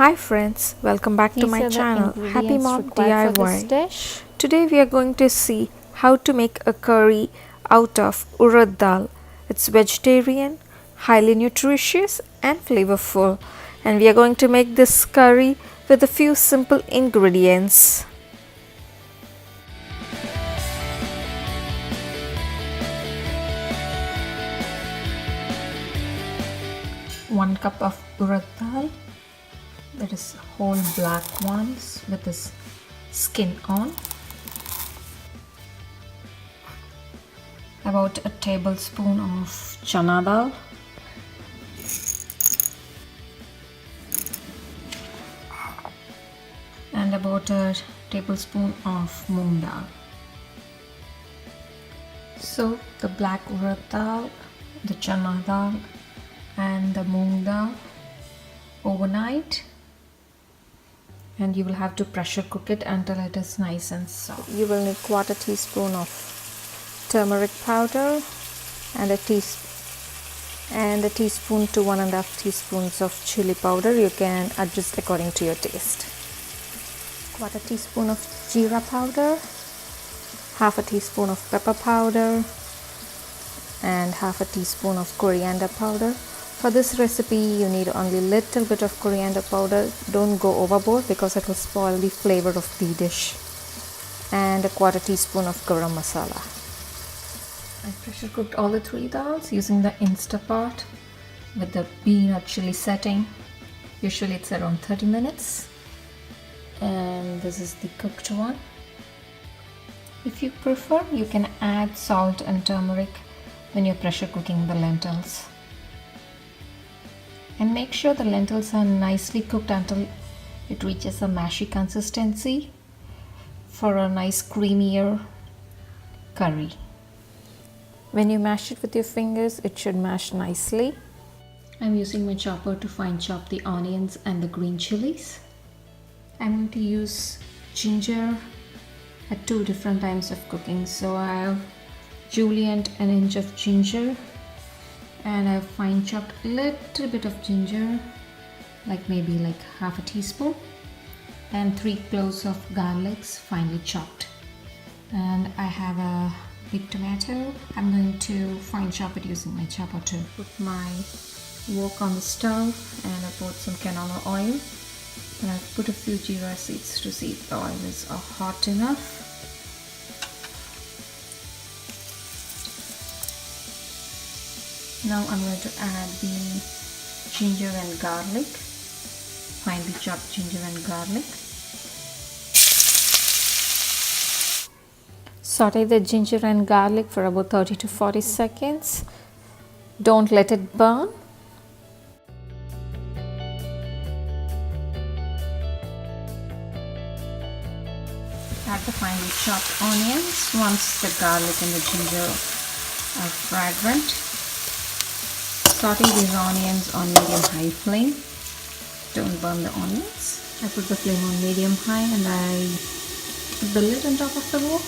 Hi friends, welcome back to my channel. Happy Mom DIY. Today we are going to see how to make a curry out of urad dal. It's vegetarian, highly nutritious and flavorful. And we are going to make this curry with a few simple ingredients. One cup of urad dal. That is whole black ones with this skin on. About a tablespoon of Channa dal. And about a tablespoon of Moong dal. So the black urad dal, the Channa dal and the Moong dal overnight. And you will have to pressure cook it until it is nice and soft. You will need quarter teaspoon of turmeric powder and a teaspoon to 1.5 teaspoons of chili powder. You can adjust according to your taste. Quarter teaspoon of Jeera powder, half a teaspoon of pepper powder and half a teaspoon of coriander powder. For this recipe, you need only little bit of coriander powder. Don't go overboard because it will spoil the flavor of the dish. And a quarter teaspoon of Garam masala. I pressure cooked all the 3 dals using the Instapot with the bean or chili setting. Usually it's around 30 minutes. And this is the cooked one. If you prefer, you can add salt and turmeric when you're pressure cooking the lentils. And make sure the lentils are nicely cooked until it reaches a mashy consistency for a nice creamier curry. When you mash it with your fingers, it should mash nicely. I'm using my chopper to fine chop the onions and the green chilies. I'm going to use ginger at 2 different times of cooking. So I have julienned an inch of ginger. And I've fine chopped a little bit of ginger, maybe half a teaspoon, and 3 cloves of garlics finely chopped. And I have a big tomato. I'm going to fine chop it using my chopper to put my wok on the stove, and I put some canola oil. And I've put a few jeera seeds to see if the oil is hot enough. Now I'm going to add the ginger and garlic, finely chopped ginger and garlic. Saute the ginger and garlic for about 30 to 40 seconds. Don't let it burn. Add the finely chopped onions once the garlic and the ginger are fragrant. Saute these onions on medium-high flame. Don't burn the onions. I put the flame on medium-high and I put the lid on top of the wok.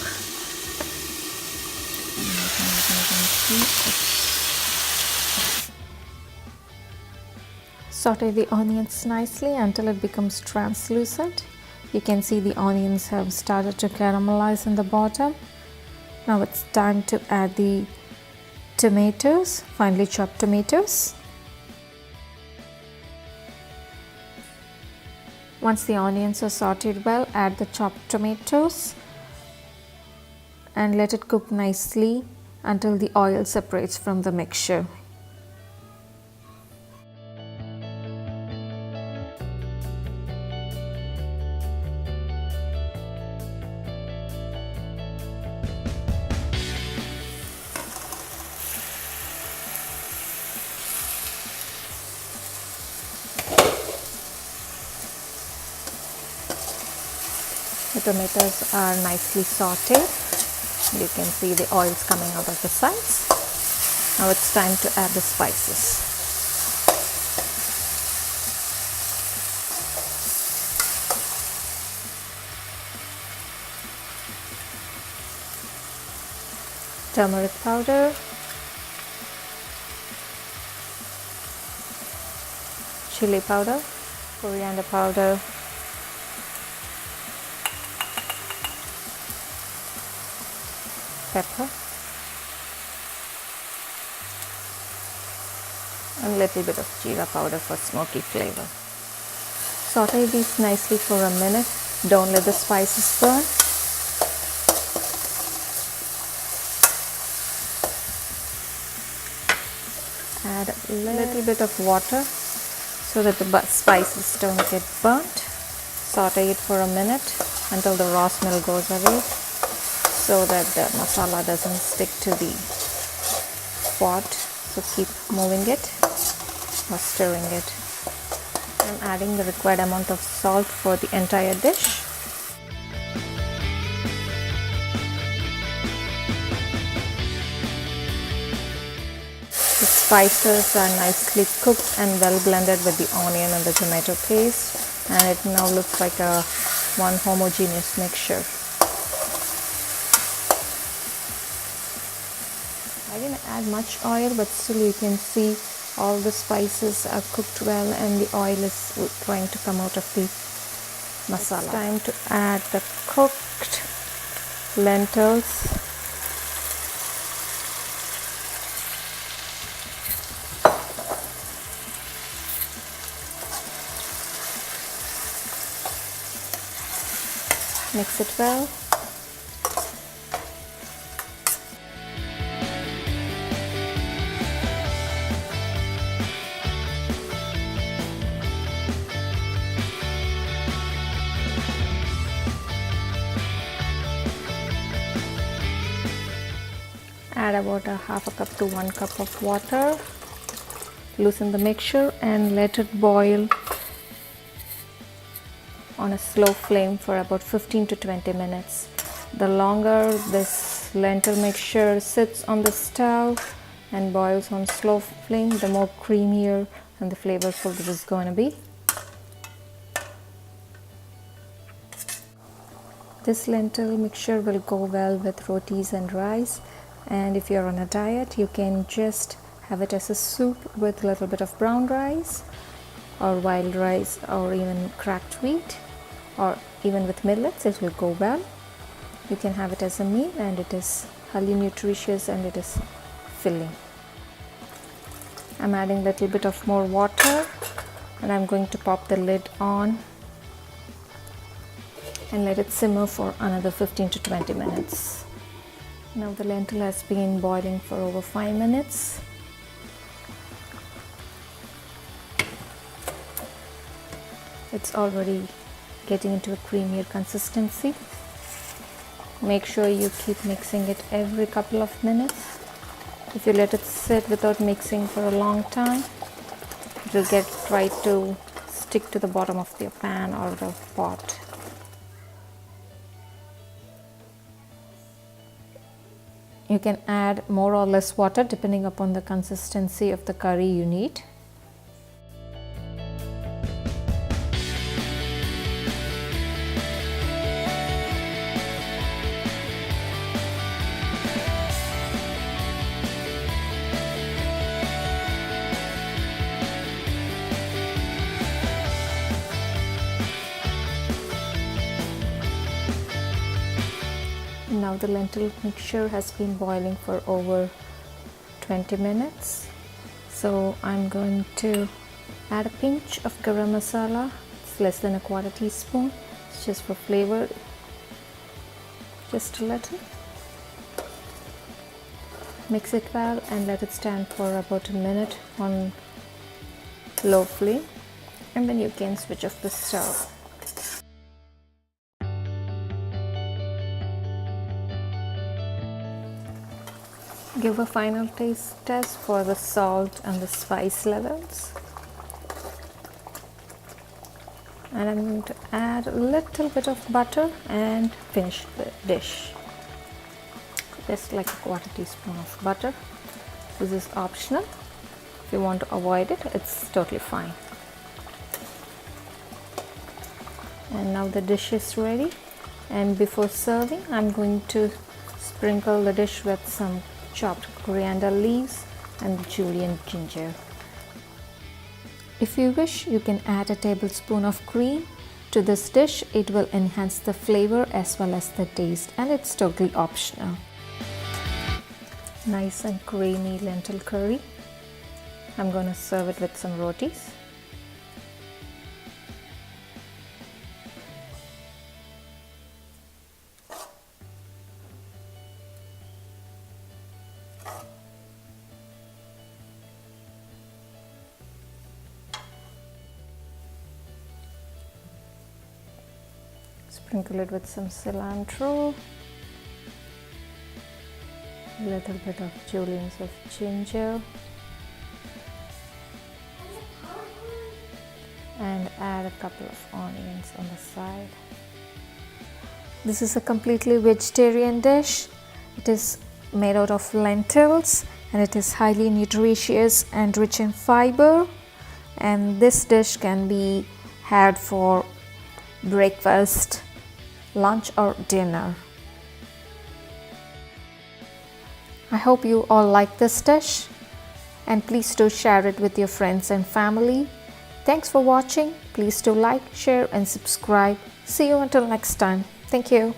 Saute the onions nicely until it becomes translucent. You can see the onions have started to caramelize in the bottom. Now it's time to add the tomatoes, finely chopped tomatoes. Once the onions are sauteed well, add the chopped tomatoes and let it cook nicely until the oil separates from the mixture. The tomatoes are nicely sauteed. You can see the oils coming out of the sides. Now it's time to add the spices. Turmeric powder, chili powder, coriander powder, pepper, and a little bit of jeera powder for smoky flavor. Saute these nicely for a minute. Don't let the spices burn. Add a little bit of water so that the spices don't get burnt. Saute it for a minute until the raw smell goes away, so that the masala doesn't stick to the pot. So keep moving it or stirring it. I'm adding the required amount of salt for the entire dish. The spices are nicely cooked and well blended with the onion and the tomato paste, and it now looks like one homogeneous mixture. I didn't add much oil, but still you can see all the spices are cooked well and the oil is trying to come out of the masala. It's time to add the cooked lentils. Mix it well. Add about a half a cup to 1 cup of water. Loosen the mixture and let it boil on a slow flame for about 15 to 20 minutes. The longer this lentil mixture sits on the stove and boils on slow flame, the more creamier and the flavorful this is going to be. This lentil mixture will go well with rotis and rice, and if you're on a diet, you can just have it as a soup with a little bit of brown rice or wild rice or even cracked wheat, or even with millets. It will go well. You can have it as a meal, and it is highly nutritious and it is filling. I'm adding a little bit of more water, and I'm going to pop the lid on and let it simmer for another 15 to 20 minutes. Now the lentil has been boiling for over 5 minutes. It's already getting into a creamier consistency. Make sure you keep mixing it every couple of minutes. If you let it sit without mixing for a long time, it will try to stick to the bottom of the pan or the pot. You can add more or less water depending upon the consistency of the curry you need. Now the lentil mixture has been boiling for over 20 minutes. So I'm going to add a pinch of garam masala. It's less than a quarter teaspoon. It's just for flavor, just a little. Mix it well and let it stand for about a minute on low flame, and then you can switch off the stove. Give a final taste test for the salt and the spice levels. And I'm going to add a little bit of butter and finish the dish. Just like a quarter teaspoon of butter. This is optional. If you want to avoid it, it's totally fine. And now the dish is ready. And before serving, I'm going to sprinkle the dish with some chopped coriander leaves and julienne ginger. If you wish, you can add a tablespoon of cream to this dish. It will enhance the flavor as well as the taste, and it's totally optional. Nice and creamy lentil curry. I'm going to serve it with some rotis. Sprinkle it with some cilantro, a little bit of jullians of ginger, and add a couple of onions on the side. This is a completely vegetarian dish. It is made out of lentils and it is highly nutritious and rich in fiber, and this dish can be had for breakfast, lunch or dinner. I hope you all like this dish, and please do share it with your friends and family. Thanks for watching. Please do like, share and subscribe. See you until next time. Thank you.